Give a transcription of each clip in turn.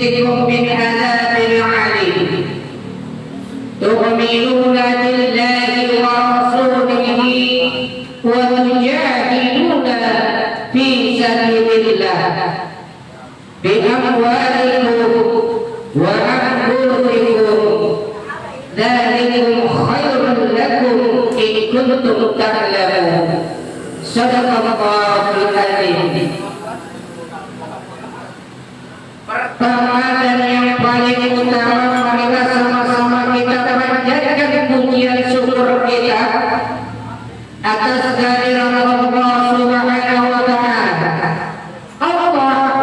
من عذاب عليم تؤمنون بالله ورسوله وتجاهدون في سبيل الله بأموالكم وأنفسكم ذلكم خير لكم إن كنتم تعلمون صدق الله العظيم. Pertama dan yang paling utama, marilah sama-sama kita panjatkan pujian syukur kita atas kehadiran Allah Subhanahu wa Ta'ala, Allah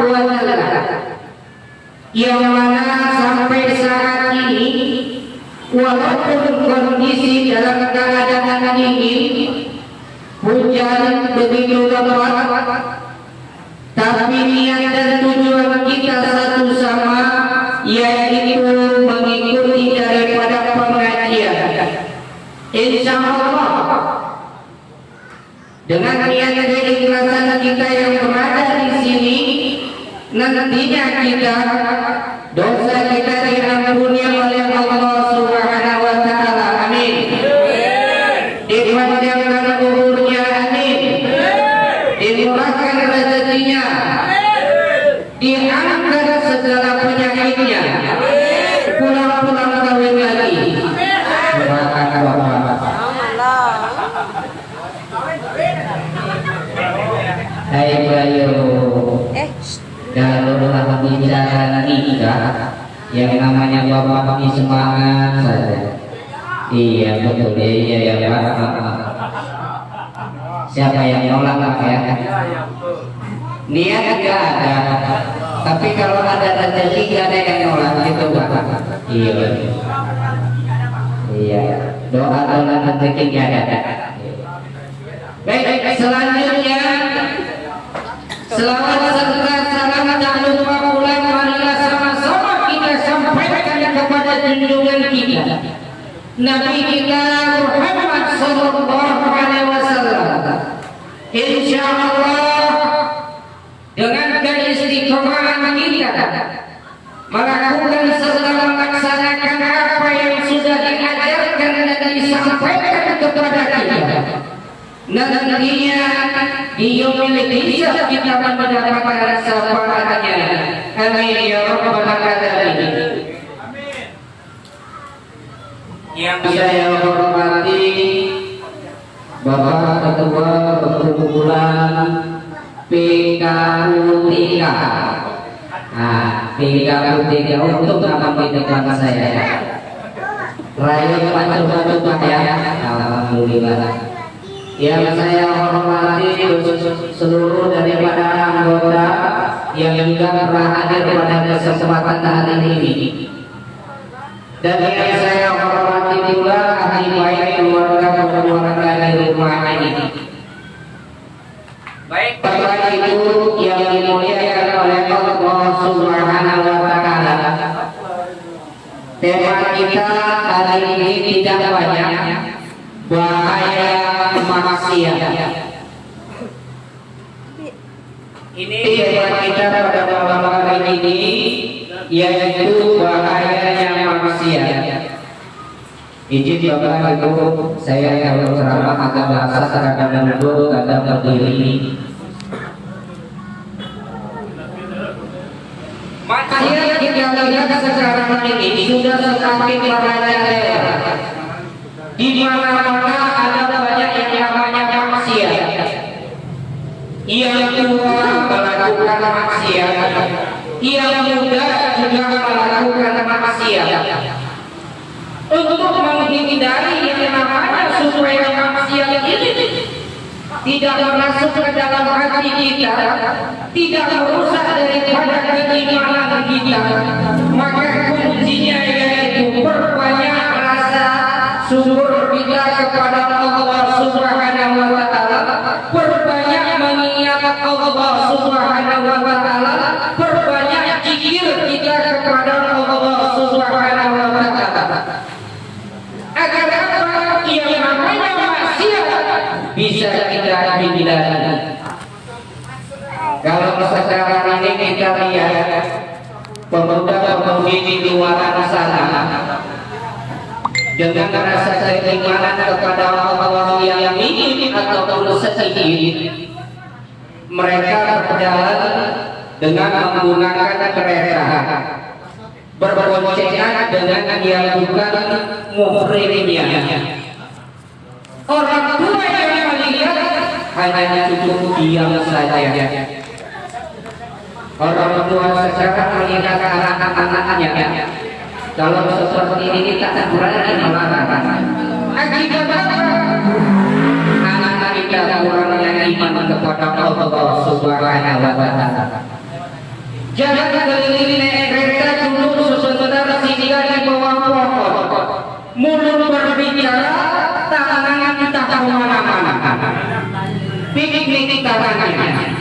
wa Ta'ala, yang mana sampai saat ini walaupun kondisi dalam keadaan dingin, hujan begitu lebat, tapi niat dan tujuan kita satu sama, yaitu mengikuti daripada pengajian. Insya Allah dengan niat dan ikhlasan kita yang berada di sini, nantinya kita dosa kita diampuni oleh Allah Subhanahu wa Ta'ala. Amin. Dipanjangkan umurnya. Amin. Dimurahkan rezekinya, diangkat segala penyakitnya, pulang-pulang kawin lagi. Hai Bayu, kalau bicara nikah, yang namanya bapak ini semangat saja. Iya betul, iya ya Pak. Siapa yang nolak ya? Niat enggak ada, tapi kalau ada rezeki enggak ada yang nolak gitu Pak. Iya. Iya. Doa tolak rezeki enggak ada. Baik, selanjutnya selawat serta salam tak lupa pula marilah sama-sama kita sampaikan kepada junjungan kita Nabi kita Muhammad sallallahu alaihi wasallam. Insyaallah dengan keistiqomahan kita melakukan serta melaksanakan apa yang sudah diajarkan dan disampaikan kepada kita, nantinya di yaumil hisab kita mendapatkan syafaatnya. Amin ya rabbal alamin. Yang saya hormati Bapak Ketua Perkumpulan PKU3. PKU3 untuk apa di depan saya? Rayu Pak ya. Alhamdulillah. Yang saya hormati seluruh daripada anggota yang juga pernah hadir pada kesempatan hari ini. Dan yang saya hormati pula ahli baik keluarga di rumah ini. Baik Bapak Ibu yang dimuliakan oleh Allah Subhanahu wa Ta'ala. Tema kita hari ini tidak banyak, bahaya maksiat. Ini tema kita pada malam hari ini, yaitu bahayanya maksiat. Izin Bapak Ibu, saya kalau ceramah agak bahasa kadang duduk, kadang berdiri. Maksiat kita lihat sekarang ini sudah semakin merajalela. Di mana-mana ada banyak yang namanya maksiat. Yang tua melakukan maksiat, yang muda juga melakukan maksiat. Untuk menghindari yang namanya supaya maksiat ini tidak masuk ke dalam hati kita, tidak merusak daripada keimanan kita, maka kuncinya yaitu perbanyak rasa syukur kita kepada Allah Subhanahu wa Ta'ala, perbanyak mengingat Allah Subhanahu wa Ta'ala, perbanyak zikir kita kepada Allah Subhanahu wa Ta'ala. Agar apa yang namanya maksiat bisa kita hindari. Kalau sekarang ini kita lihat pemuda-pemudi di luar sana dengan rasa keimanan kepada Allah yang minim ataupun sedikit, mereka berjalan dengan menggunakan kereta, berboncengan dengan yang bukan muhrimnya. Orang tua yang melihat hanya cukup diam saja. Orang tua sekarang melihat anak-anaknya, kalau seperti ini tak berani melarang. Akibat apa? Anak kita kurangnya iman kepada Allah Subhanahu wa Ta'ala. Jangan keliling kereta dulu sebentar sehingga di bawah pohon. Mulut berbicara, tangan kita kemana-mana. Piknik tangannya.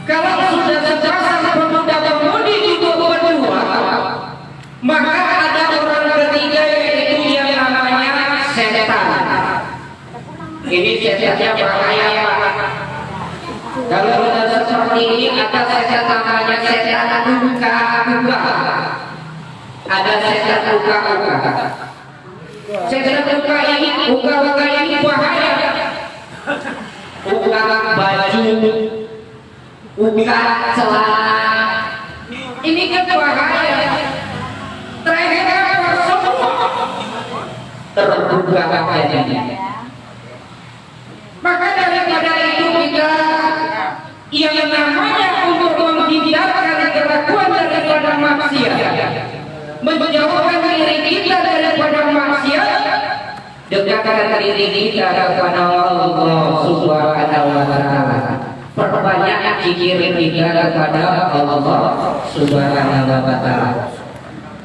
Kalau sudah sepasang pemuda-pemudi itu berdua, maka ada orang ketiga yaitu yang namanya setan. Ini setannya bahaya, Pak. Kalau sudah seperti ini ada setan namanya setan uka-uka. Ada setan uka-uka. Setan uka ini bahaya. Uka baju, uka celana. Ini kan bahaya. Terakhir semua terbuka kayaknya. Maka daripada itu kita yang namanya untuk menghindarkan kelakuan daripada maksiat, menjauhkan diri kita daripada maksiat, dekatkan diri kita kepada Allah Subhanahu wa Ta'ala. Perbanyak zikir kita kepada Allah Subhanahu wa Ta'ala,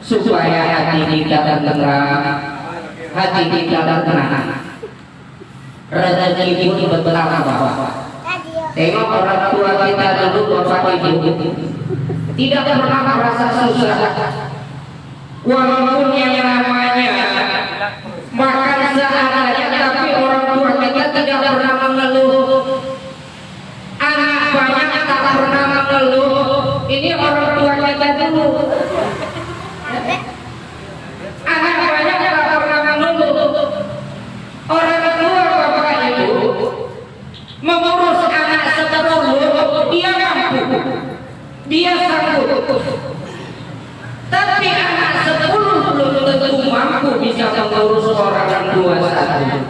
supaya hati kita tenang, hati kita tenang, rezeki pun bertambah. Tengok orang tua kita dulu, bapak ibu tidak pernah merasa susah, walaupun yang namanya makan seadanya, tapi orang tua kita tidak pernah mengeluh. Anak banyak tak pernah mengeluh. Ini orang tua kita dulu. Anak banyak tak pernah mengeluh. Orang tua bapak ibu mengurus anak 10, dia mampu, dia sanggup. Tapi anak 10 belum tentu mampu bisa mengurus orang tua satu.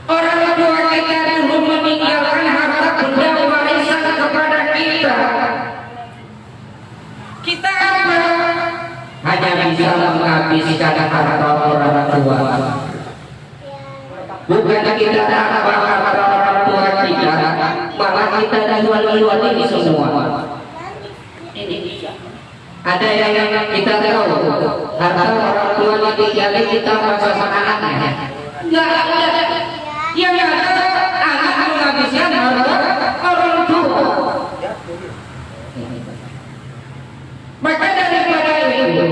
Orang tua kita dulu meninggalkan harta benda warisan kepada kita. Kita apa? Hanya bisa menghabiskan harta orang tua. Bukan kita apa harta orang tua kita, malah kita jual-jual ini semua. Ada yang kita tahu harta orang tua ditinggali kita masa anak-anaknya. Enggak ada. Yang ada anak menghabiskan harta orang tua. Maka daripada itu,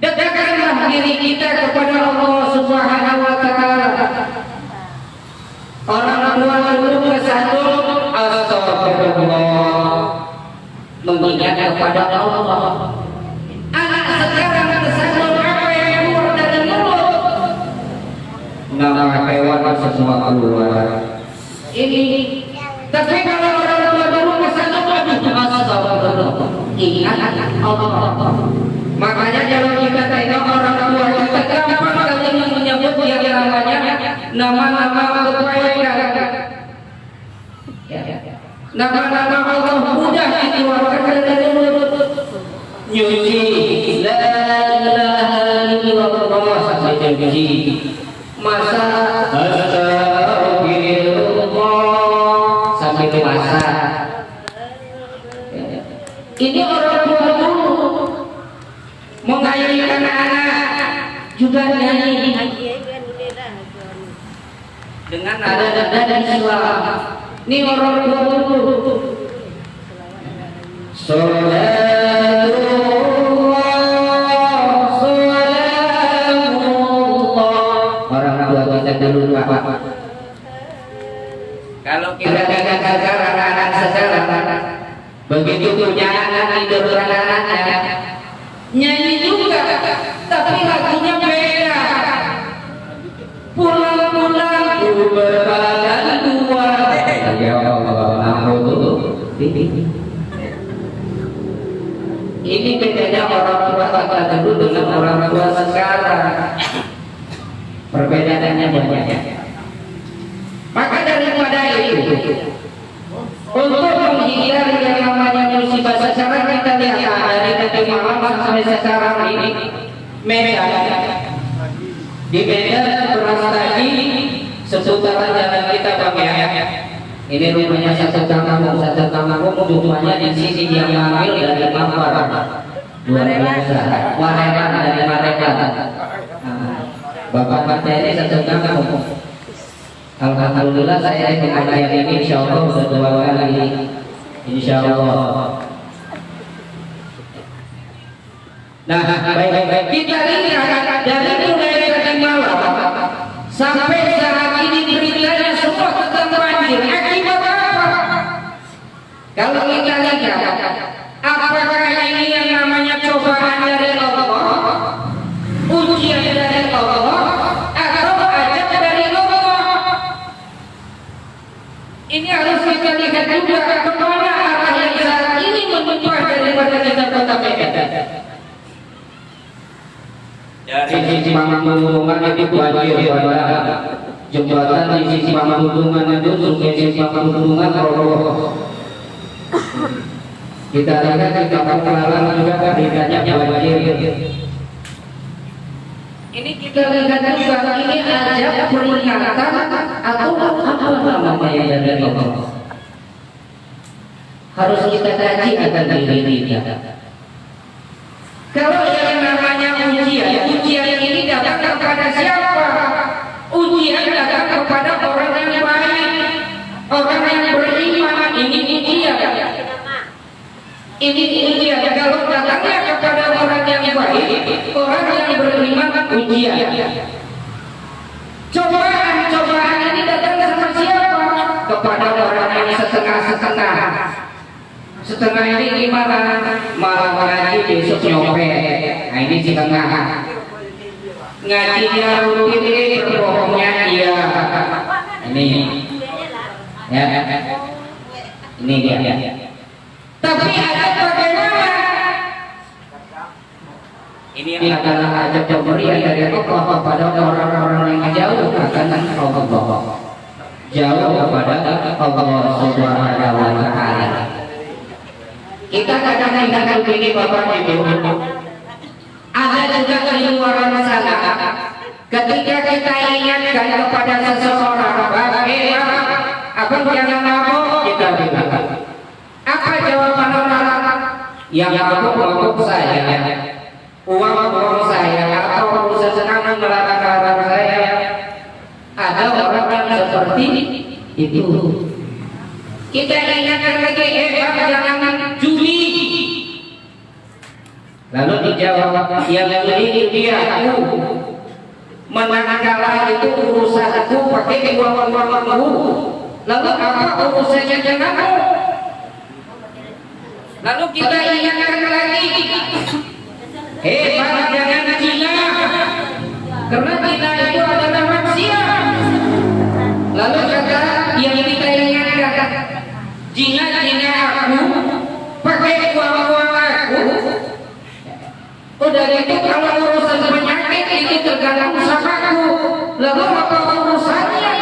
dekatkanlah diri kita kepada Allah Subhanahu wa Ta'ala. Orang tua dulu kesandung, astagfirullah, mengingat kepada Allah. Anak sekarang kesandung apa yang keluar dari mulut? Nama hewan semua keluar. Ini. Tapi kalau orang tua dulu kesandung, astagfirullah, ingat Allah. Makanya kalau kita tengok orang tua kita gampang kali menyebut yang namanya nama-nama kebaikan. Nama-nama Allah mudah dikeluarkan dari mulut. Nyuci la ilaha illallah sampai nyuci. Masa astagfirullah sampai masak. Ini orang tua dulu mengayomi anak-anak juga nyanyi dengan nada-nada dan suara. Ini orang tua dulu. Salatullah, salamullah. Orang tua kita dulu Pak. Kalau kita gagal anak-anak sekarang Begitu punya anak tidur anak-anaknya nyanyi juga, tapi lagunya beda. Pulang-pulang ku berbadan dua. Ya Allah, ini bedanya orang tua kita dulu dengan orang tua sekarang. Perbedaannya banyak. Maka daripada itu, untuk menghindari yang namanya musibah, sekarang kita lihat dari tadi malam sampai sekarang ini Medan. Di Medan beras tadi seputaran jalan kita Bang ya. Ini rumahnya satu kampung rumahnya di sisi yang mengambil dari Mampar. Luar biasa. Warelan dari Marelan. Bapak ini satu kampung. Alhamdulillah saya di kemarin ini insya Allah sudah 2 kali. Insya Allah. Nah, baik. Kita lihat dari mulai tadi malam sampai saat ini beritanya semua tentang banjir. Akibat apa? Kalau kita lihat, apakah ini yang namanya cobaan dari Allah, ujian dari Allah, atau ajab dari Allah? Ini harus kita lihat juga kemana arah yang saat ini menumpah daripada kita kota Medan. Dari sisi Pamangkubuman itu banjir pada jembatan di sisi Pamangkubuman itu sungai sisi Pamangkubuman roboh. Kita lihat di kampung Kelaran juga beritanya banjir. Ini kita lihat juga ini ada peringatan atau apa namanya dari Allah. Harus kita kaji akan diri kita. Kalau yang namanya ujian ini datang kepada siapa? Ujian datang kepada orang yang baik, orang yang beriman. Ini ujian. Ini ujian. Kalau datangnya kepada orang yang baik, orang yang beriman, ujian. Cobaan ini datang sama siapa? Kepada orang yang setengah-setengah. Setengah ini gimana? Malah ngaji besok nyopet. Nah ini setengah. Ngajinya rutin, berbohongnya iya. Ini ya, ini dia. Tapi ada bagaimana? Ini adalah ajab pemberian dari Allah kepada orang-orang yang jauh akan Allah, jauh kepada Allah Subhanahu wa Ta'ala. Kita kadang-kadang begini Bapak Ibu, ada juga di luar sana. Ketika kita ingatkan kepada seseorang, bagaimana? Apa jangan mabuk? Kita bilang. Apa jawaban orang? Yang mabuk saya, uang saya, atau seseorang melarang saya. Ada orang yang seperti itu. Kita ingatkan lagi, jangan judi. Lalu dijawab, yang judi dia aku. Menang kalah itu urusanku, pakai uang-uangku. Lalu apa urusannya denganmu? Lalu kita ingatkan lagi, jangan zina, karena zina itu adalah maksiat. Lalu kata yang kita ingatkan, zina aku, pakai uang aku. Udah gitu kalau urusan penyakit itu tergantung sama aku. Lalu apa urusannya?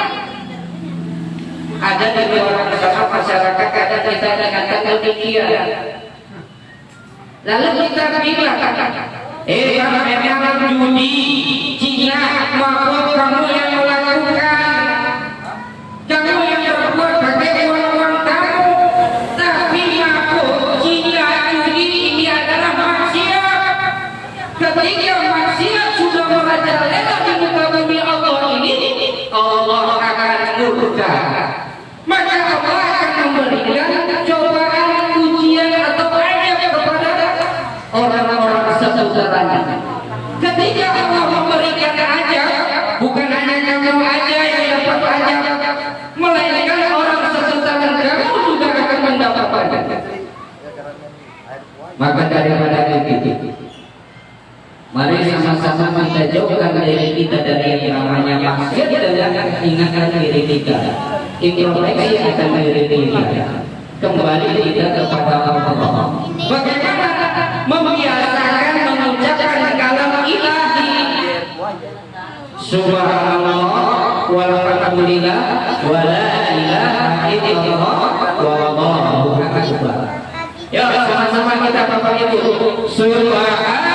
Ada dari orang sama masyarakat ada kita dengan demikian. Lalu kita bilang, kalau memang judi, zina, mabuk kamu yang melakukan, kamu yang berbuat pakai uang kamu. Tapi mabuk, zina, judi ini adalah maksiat. Ketika maksiat sudah merajalela di muka bumi Allah ini, Allah akan murka. Maka Allah akan memberikan cobaan, ujian atau ajab kepada orang-orang seputarannya. Ketika Allah memberikan ajab, bukan hanya kamu aja yang dapat ajab, melainkan orang seputaran kamu juga akan mendapatkan. Maka daripada itu, mari sama-sama kita jauhkan diri kita dari yang namanya maksiat dan ingatkan diri kita, introspeksi akan diri kita, kembali kita kepada Allah. Bagaimana membiasakan mengucapkan kalam ilahi subhanallah walhamdulillah wala ilaha illallah wallahu akbar. Ya, sama-sama kita Bapak Ibu. Subhanallah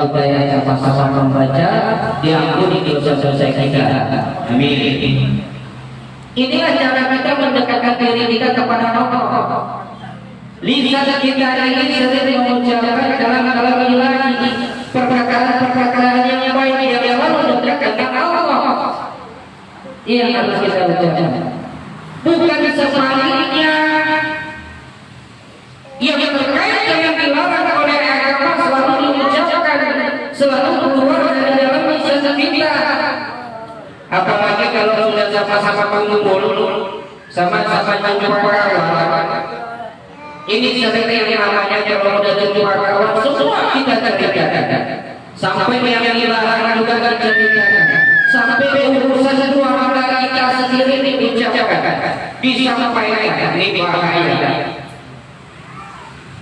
kita yang sama-sama membaca diampuni dosa-dosa kita. Amin. Inilah cara kita mendekatkan diri kita kepada Allah. Lisan kita ini sering mengucapkan kalam-kalam ilahi, perkataan-perkataan yang baik yang mendekatkan Allah. Ini yang harus kita ucapkan. Bukan sebaliknya yang terkait dengan dilarang oleh agama selalu diucapkan, selalu keluar dari dalam lisan kita. Apalagi kalau sudah sama-sama mengumpul, sama-sama menjumpa kawan. Ini sering yang namanya kalau sudah jumpa kawan, semua kita terlibat. Sampai yang dilarang juga terjadi. Sampai urusan dua mata kita sendiri diucapkan, disampaikan. Ini bahaya.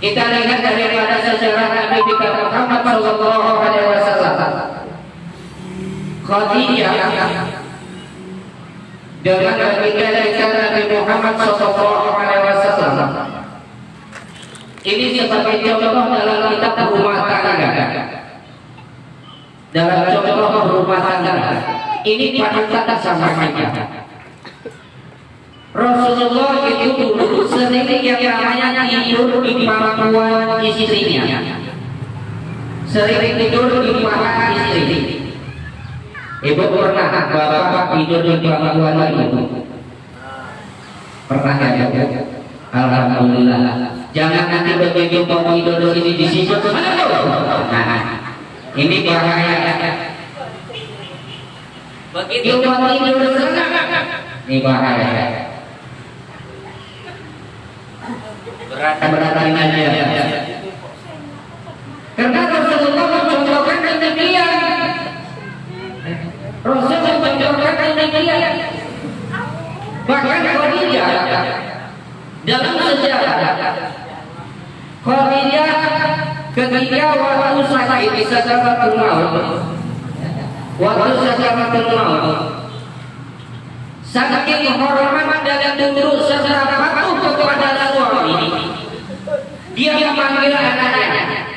Kita lihat daripada sejarah Nabi kita Muhammad Sallallahu Alaihi Wasallam. Khadijah dengan baginda kita Nabi Muhammad Sallallahu Alaihi Wasallam. Ini sebagai contoh dalam kitab rumah tangga. Dalam contoh rumah tangga. Ini panutan sama kita. Rasulullah itu dulu sering yang namanya tidur di pangkuan istrinya. Sering tidur di pangkuan istri. Ibu pernah bapak tidur di pangkuan ibu? Pernah ya? Alhamdulillah. Jangan nanti begitu mau tidur di sini. Nah, ini bahaya. Begitu mau tidur ini bahaya. Berat-beratan aja. Karena Rasulullah mencontohkan demikian. Rasulullah mencontohkan demikian. Bahkan Khadijah dalam sejarah Khadijah ketika waktu sakit sakaratul maut, saking hormat dan tunduk serta patuh kepada suami, dia memanggil anaknya,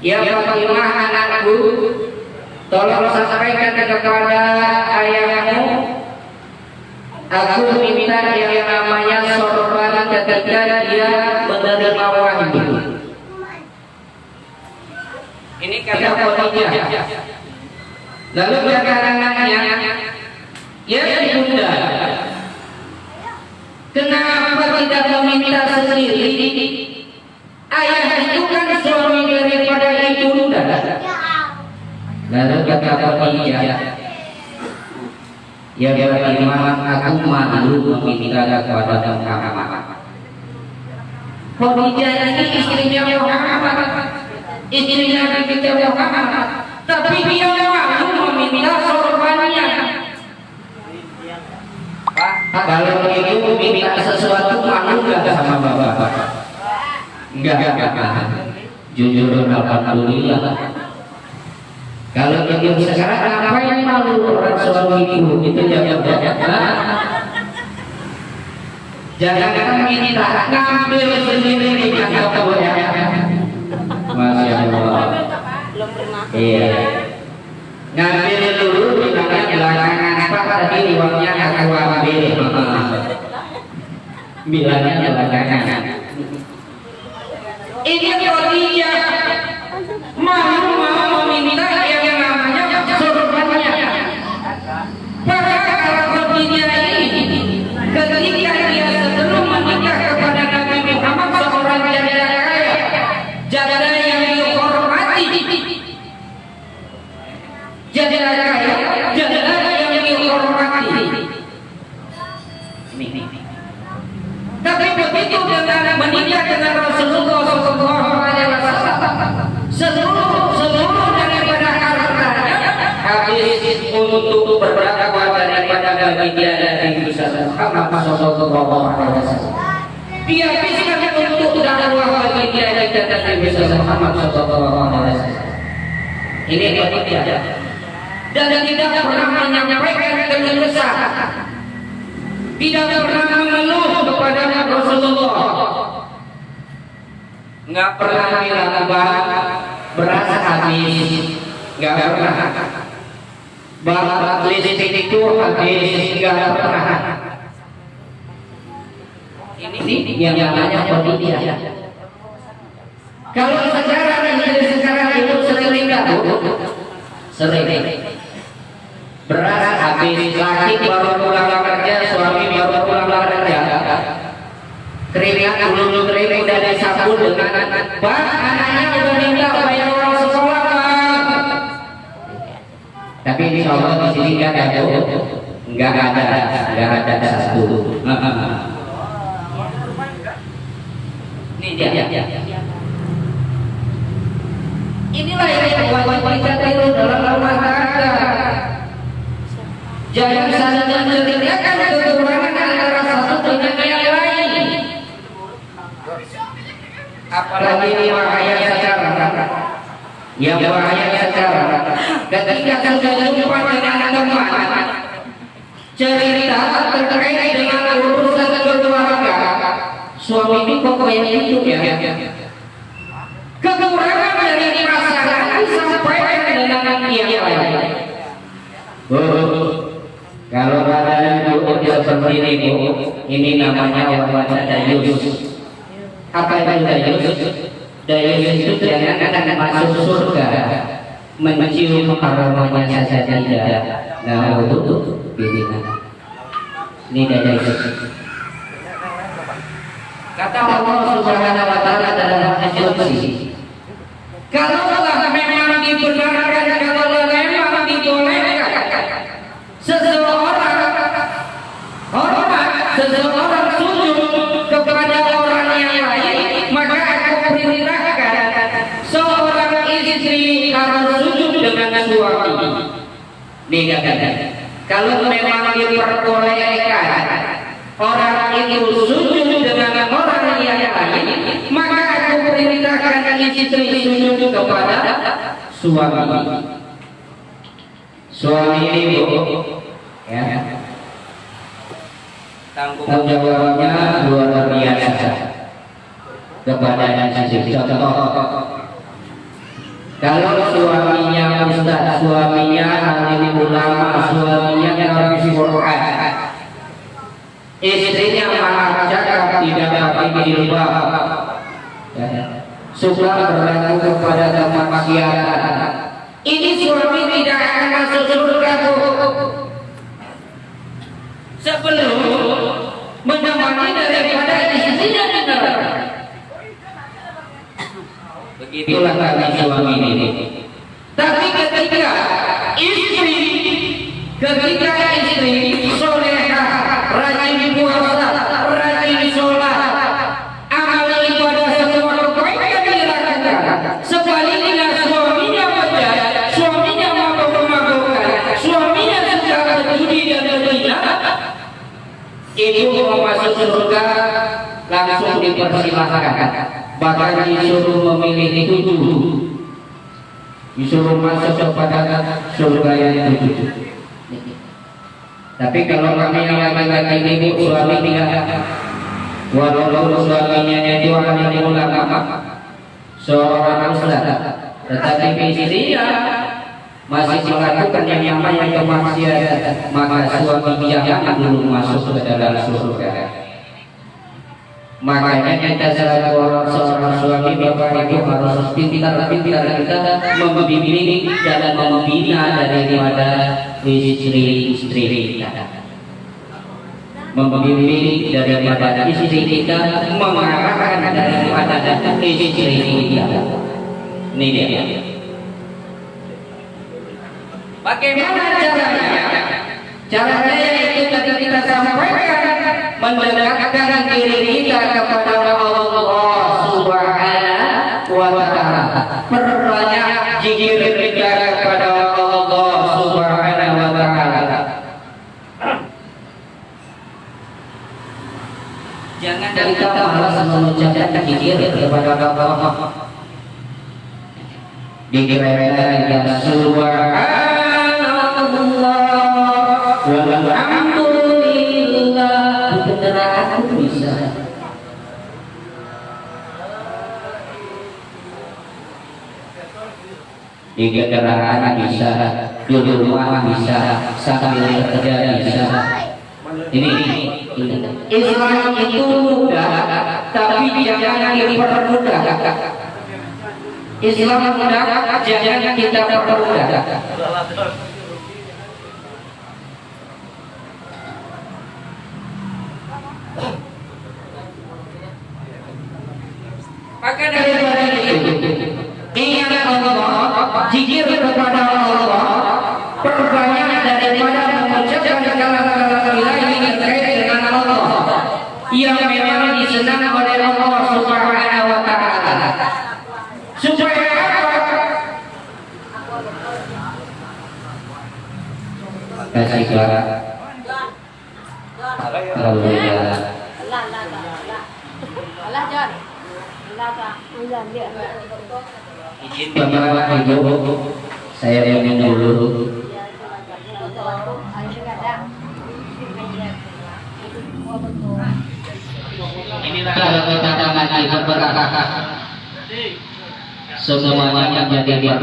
ya Fatimah anakku, tolong sampaikan kepada ayahmu, aku minta yang namanya sorban ketika dia menerima wahyu. Ini kata Khadijah. Lalu kata anaknya, ya ibunda, kenapa tidak meminta sendiri? Ayah itu kan suami daripada ibunda. Lalu kata Khadijah, ya bagaimana aku malu meminta kepada Muhammad. Khadijah ini istrinya Muhammad, istrinya Nabi Muhammad, tapi dia malu meminta sorbannya. Kalau begitu minta sesuatu malu nggak sama bapak? Enggak. Jujur alhamdulillah. Kalau ibu sekarang ngapain malu orang suamiku itu jawabnya. Jangan ini tak ngambil sendiri di kantor ya. Masya Allah. Iya. Ngambil dulu bilangnya belakangan apa tadi uangnya aku ambil. Bilangnya belakangan. Ini Khadijah mau meminta yang namanya surbannya. Maka kalau Khadijah ini ketika dia sebelum menikah kepada Nabi Muhammad seorang janda kaya, janda yang dihormati, janda kaya, janda yang dihormati. Tapi begitu dengan menikah dengan Rasulullah SAW, seluruh daripada hartanya habis untuk berdakwah daripada bagi dia dan Nabi Muhammad SAW. Dia habiskan untuk dakwah bagi dia dan Nabi Muhammad SAW. Ini dia. Dan tidak pernah menyampaikan keluh kesah, tidak pernah mengeluh kepada Rasulullah, nggak pernah bilang beras habis, nggak pernah. Bapak listrik itu habis, nggak pernah. Ini yang namanya Khadijah. Kalau sekarang itu sering beras habis, laki baru pulang kerja, suami baru pulang kerja, keringat dulu kering udah disapu dengan bang, anaknya udah minta bayar uang sekolah bang. Tapi insya Allah di sini nggak ada satu. Ini dia. Inilah yang membuat kita itu dalam rumah tangga. Jangan saling menceritakan kekurangan antara satu dengan yang lain. Apalagi bahaya sekarang. Yang bahaya sekarang, ketika sudah jumpa dengan teman, cerita terkait dengan urusan keluarga, suami kok kayak gitu ya. Kekurangan dari pasangan disampaikan dengan yang lain. Kalau ada ibu seperti ini, Bu, ini namanya wanita dayus. Apa itu dayus? Dayus itu jangan akan masuk surga, mencium aromanya saja tidak. Nah, itu ini dayus. Kata Allah Subhanahu wa Ta'ala dalam Al-Qur'an, kalau memang dibenarkan, kalau memang dibolehkan seseorang sujud kepada orang yang lain, maka aku perintahkan seorang istri harus sujud dengan suami. Kalau memang diperbolehkan orang itu sujud dengan orang yang lain, maka aku perintahkan istri sujud kepada suami. Suami ini, Bu, ya, tanggung jawabnya luar biasa kepada istri. Contoh, kalau suaminya ustaz, suaminya alim ulama, suaminya ngaji Quran, istrinya malah cakap tidak pakai jilbab, suka berlaku kepada teman maksiat, ini suami tidak akan masuk surga, Bu. Sebelum menemani daripada istrinya di neraka. Begitulah kami suami ini. Tapi ketika istri solehah, rajin puasa, rajin sholat, amal ibadah semua kebaikan dilakukan. Sebaliknya suaminya bejat, suaminya mabuk-mabukan, suaminya suka berjudi dan berzina, itu mau masuk surga langsung dipersilahkan. Bahkan disuruh memilih 7. disuruh masuk kepada surga yang 7. Tapi kalau kami yang laki-laki ibu suami tidak, walaupun suaminya itu alim ulama, seorang ustaz, tetapi istrinya masih melakukan yang namanya kemaksiatan, maka suami jangan dulu masuk ke dalam surga. Makanya kita seorang suami bapak ibu harus pintar-pintar kita membimbing dan membina daripada istri kita, membimbing daripada istri kita, mengarahkan daripada istri kita. Ini dia. Bagaimana caranya? Caranya itu tadi kita sampaikan, mendekatkan diri kita kepada Allah Subhanahu wa Ta'ala. Perbanyak zikir kita kepada Allah Subhanahu wa Ta'ala. Jangan kita malas mengucapkan zikir kepada Allah. Dikira-kira ya Subhanallah walhamdulillah, beneran bisa. Di kendaraan bisa, di rumah bisa, sambil kerja bisa. Ini Islam itu mudah, tapi jangan dipermudah. Islam mudah, jangan kita permudah. Maka daripada itu, ingat Allah, zikir kepada Allah, perbanyak daripada mengucapkan kalimat-kalimat yang terkait dengan Allah, yang memang disenangi oleh Allah Subhanahu wa Ta'ala. Supaya apa? Kasih suara. Alhamdulillah. Izin Bapak Ibu, saya ingin dulu. Inilah kalau kita ngaji berkah, semuanya menjadi